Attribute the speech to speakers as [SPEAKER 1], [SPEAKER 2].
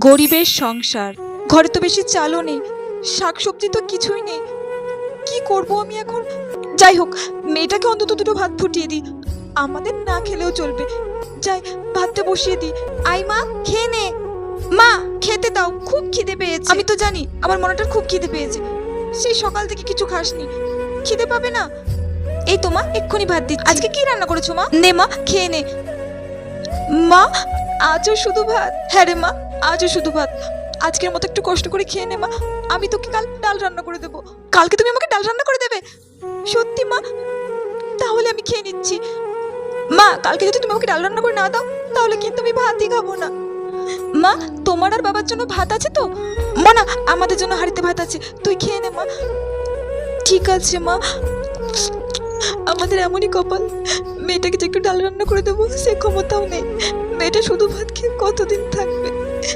[SPEAKER 1] গরিবের সংসার, ঘরে তো বেশি চালও নেই, শাকসবজি তো কিছুই নেই। কি করব আমি এখন? যাই হোক, মেয়েটাকে অন্তত দুটো ভাত ফুটিয়ে দিই, আমাদের না খেলেও চলবে। যাই, ভাতটা বসিয়ে দিই। আই মা, খেয়ে নে। মা, খেতে দাও, খুব খিদে পেয়েছে। আমি তো জানি আমার মনটার খুব খিদে পেয়েছে, সেই সকাল থেকে কিছু খাসনি, খিদে পাবে না? এই তো মা, এক্ষুনি ভাত দিচ্ছি। আজকে কি রান্না করেছো মা? নে মা, খেয়ে নে। মা, আজও শুধু ভাত? হ্যাঁ রে মা, আজও শুধু ভাত। আজকের মতো একটু কষ্ট করে খেয়ে নে মা, আমি তোকে কাল ডাল রান্না করে দেবো। কালকে তুমি আমাকে ডাল রান্না করে দেবে? সত্যি মা? তাহলে আমি খেয়ে নিচ্ছি। মা, কালকে যদি তুমি আমাকে ডাল রান্না করে না দাও, তাহলে কিন্তু আমি ভাতই খাবো না। মা, তোমার আর বাবার জন্য ভাত আছে তো? মা না, আমাদের জন্য হাঁড়িতে ভাত আছে, তুই খেয়ে নে মা। ঠিক আছে মা। আমাদের এমনই কপাল, মেয়েটাকে যে একটু ডাল রান্না করে দেবো সে ক্ষমতাও নেই। মেয়েটা শুধু ভাত খেয়ে কতদিন থাকবে?